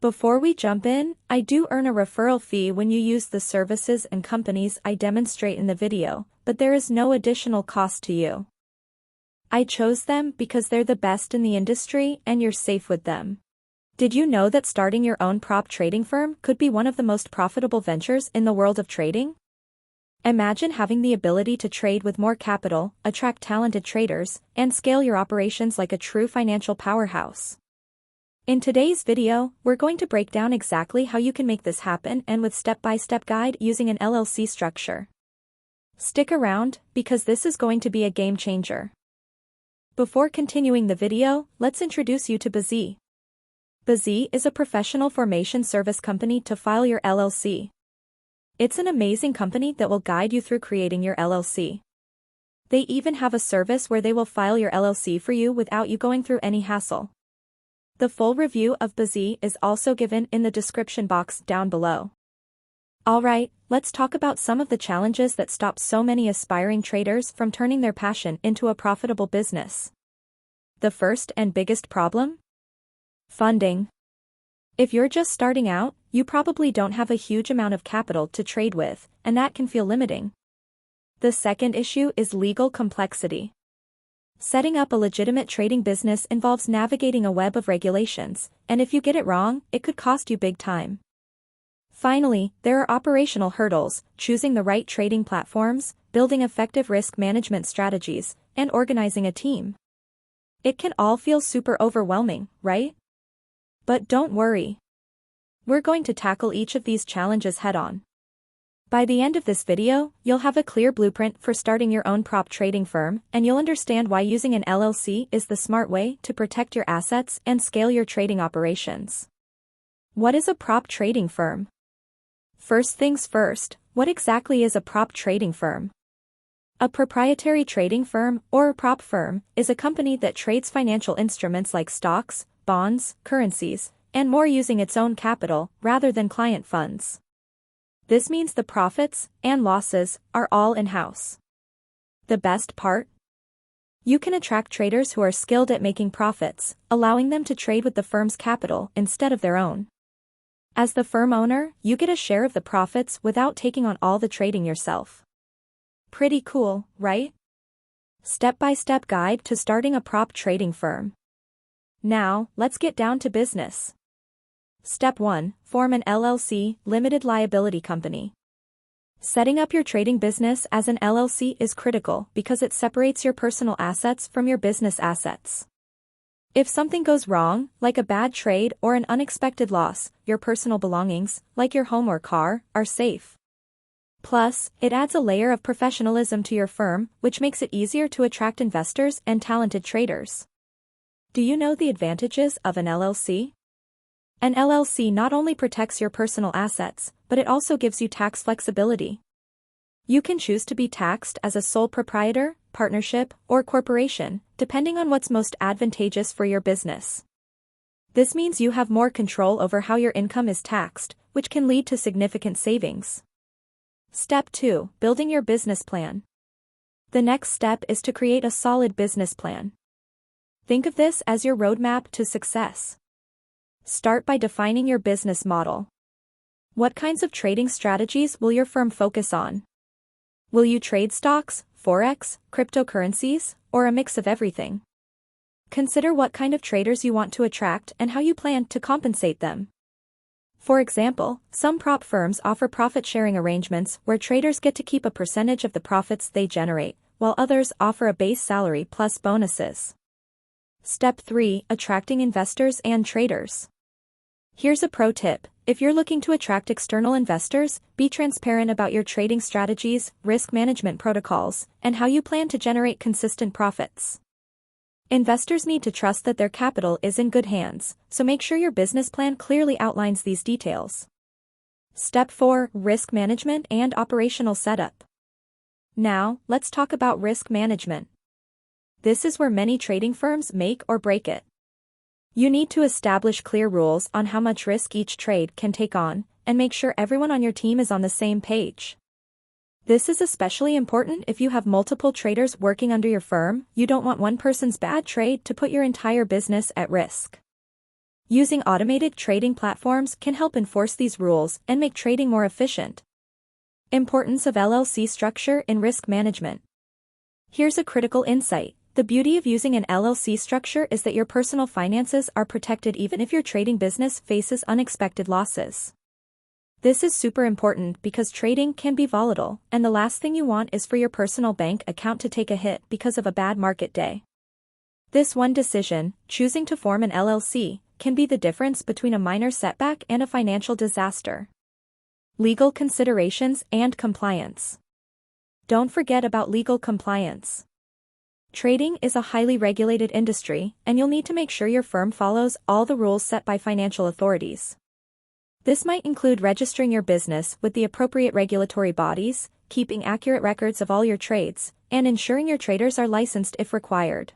Before we jump in, I do earn a referral fee when you use the services and companies I demonstrate in the video, but there is no additional cost to you. I chose them because they're the best in the industry and you're safe with them. Did you know that starting your own prop trading firm could be one of the most profitable ventures in the world of trading? Imagine having the ability to trade with more capital, attract talented traders, and scale your operations like a true financial powerhouse. In today's video, we're going to break down exactly how you can make this happen and with step-by-step guide using an LLC structure. Stick around, because this is going to be a game changer. Before continuing the video, let's introduce you to Bazy. Bazy is a professional formation service company to file your LLC. It's an amazing company that will guide you through creating your LLC. They even have a service where they will file your LLC for you without you going through any hassle. The full review of Bazy is also given in the description box down below. Alright, let's talk about some of the challenges that stop so many aspiring traders from turning their passion into a profitable business. The first and biggest problem? Funding. If you're just starting out, you probably don't have a huge amount of capital to trade with, and that can feel limiting. The second issue is legal complexity. Setting up a legitimate trading business involves navigating a web of regulations, and if you get it wrong, it could cost you big time. Finally, there are operational hurdles, choosing the right trading platforms, building effective risk management strategies, and organizing a team. It can all feel super overwhelming, right? But don't worry. We're going to tackle each of these challenges head-on. By the end of this video, you'll have a clear blueprint for starting your own prop trading firm, and you'll understand why using an LLC is the smart way to protect your assets and scale your trading operations. What is a prop trading firm? First things first, what exactly is a prop trading firm? A proprietary trading firm, or a prop firm, is a company that trades financial instruments like stocks, bonds, currencies, and more using its own capital rather than client funds. This means the profits and losses are all in-house. The best part? You can attract traders who are skilled at making profits, allowing them to trade with the firm's capital instead of their own. As the firm owner, you get a share of the profits without taking on all the trading yourself. Pretty cool, right? Step-by-step guide to starting a prop trading firm. Now, let's get down to business. Step 1. Form an LLC, limited liability company. Setting up your trading business as an LLC is critical because it separates your personal assets from your business assets. If something goes wrong, like a bad trade or an unexpected loss, your personal belongings, like your home or car, are safe. Plus, it adds a layer of professionalism to your firm, which makes it easier to attract investors and talented traders. Do you know the advantages of an LLC? An LLC not only protects your personal assets, but it also gives you tax flexibility. You can choose to be taxed as a sole proprietor, partnership, or corporation, depending on what's most advantageous for your business. This means you have more control over how your income is taxed, which can lead to significant savings. Step 2. Building your business plan. The next step is to create a solid business plan. Think of this as your roadmap to success. Start by defining your business model. What kinds of trading strategies will your firm focus on? Will you trade stocks, forex, cryptocurrencies, or a mix of everything? Consider what kind of traders you want to attract and how you plan to compensate them. For example, some prop firms offer profit-sharing arrangements where traders get to keep a percentage of the profits they generate, while others offer a base salary plus bonuses. Step 3. Attracting investors and traders. Here's a pro tip. If you're looking to attract external investors, be transparent about your trading strategies, risk management protocols, and how you plan to generate consistent profits. Investors need to trust that their capital is in good hands, so make sure your business plan clearly outlines these details. Step 4. Risk management and operational setup. Now, let's talk about risk management. This is where many trading firms make or break it. You need to establish clear rules on how much risk each trade can take on, and make sure everyone on your team is on the same page. This is especially important if you have multiple traders working under your firm. You don't want one person's bad trade to put your entire business at risk. Using automated trading platforms can help enforce these rules and make trading more efficient. Importance of LLC structure in risk management. Here's a critical insight. The beauty of using an LLC structure is that your personal finances are protected even if your trading business faces unexpected losses. This is super important because trading can be volatile, and the last thing you want is for your personal bank account to take a hit because of a bad market day. This one decision, choosing to form an LLC, can be the difference between a minor setback and a financial disaster. Legal considerations and compliance. Don't forget about legal compliance. Trading is a highly regulated industry, and you'll need to make sure your firm follows all the rules set by financial authorities. This might include registering your business with the appropriate regulatory bodies, keeping accurate records of all your trades, and ensuring your traders are licensed if required.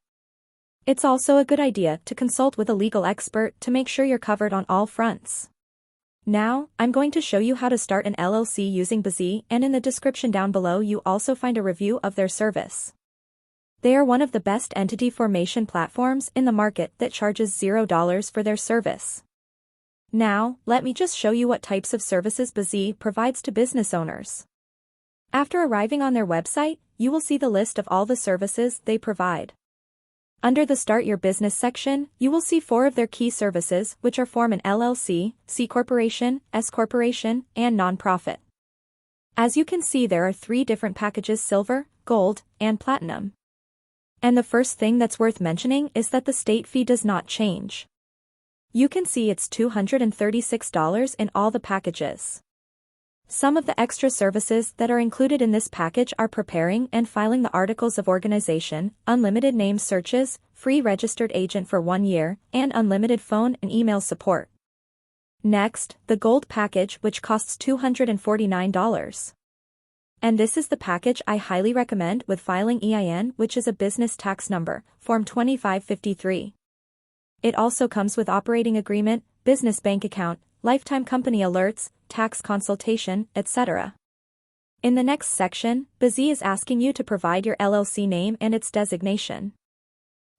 It's also a good idea to consult with a legal expert to make sure you're covered on all fronts. Now, I'm going to show you how to start an LLC using Bazy, and in the description down below you also find a review of their service. They are one of the best entity formation platforms in the market that charges $0 for their service. Now, let me just show you what types of services Bazy provides to business owners. After arriving on their website, you will see the list of all the services they provide. Under the Start Your Business section, you will see 4 of their key services, which are form an LLC, C Corporation, S Corporation, and Nonprofit. As you can see, there are 3 different packages: Silver, Gold, and Platinum. And the first thing that's worth mentioning is that the state fee does not change. You can see it's $236 in all the packages. Some of the extra services that are included in this package are preparing and filing the articles of organization, unlimited name searches, free registered agent for 1 year, and unlimited phone and email support. Next, the Gold package, which costs $249. And this is the package I highly recommend, with filing EIN, which is a business tax number, Form 2553. It also comes with operating agreement, business bank account, lifetime company alerts, tax consultation, etc. In the next section, Bazy is asking you to provide your LLC name and its designation.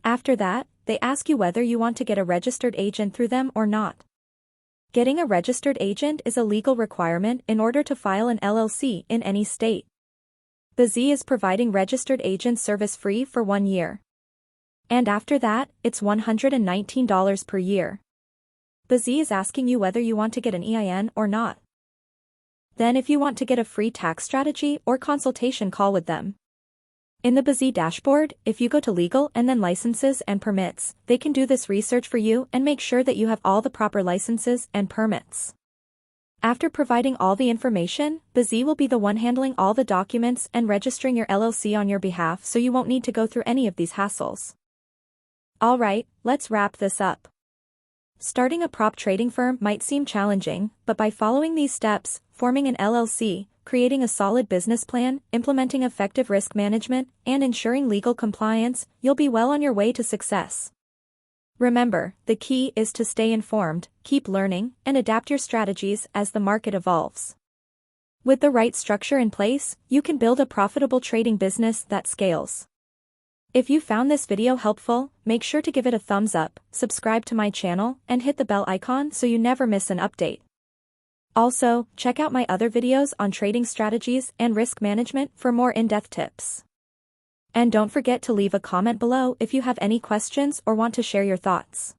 After that, they ask you whether you want to get a registered agent through them or not. Getting a registered agent is a legal requirement in order to file an LLC in any state. Bazy is providing registered agent service free for 1 year. And after that, it's $119 per year. Bazy is asking you whether you want to get an EIN or not. Then if you want to get a free tax strategy or consultation call with them. In the Bazy dashboard, if you go to Legal and then Licenses and Permits, they can do this research for you and make sure that you have all the proper licenses and permits. After providing all the information, Bazy will be the one handling all the documents and registering your LLC on your behalf, so you won't need to go through any of these hassles. Alright, let's wrap this up. Starting a prop trading firm might seem challenging, but by following these steps, forming an LLC, creating a solid business plan, implementing effective risk management, and ensuring legal compliance, you'll be well on your way to success. Remember, the key is to stay informed, keep learning, and adapt your strategies as the market evolves. With the right structure in place, you can build a profitable trading business that scales. If you found this video helpful, make sure to give it a thumbs up, subscribe to my channel, and hit the bell icon so you never miss an update. Also, check out my other videos on trading strategies and risk management for more in-depth tips. And don't forget to leave a comment below if you have any questions or want to share your thoughts.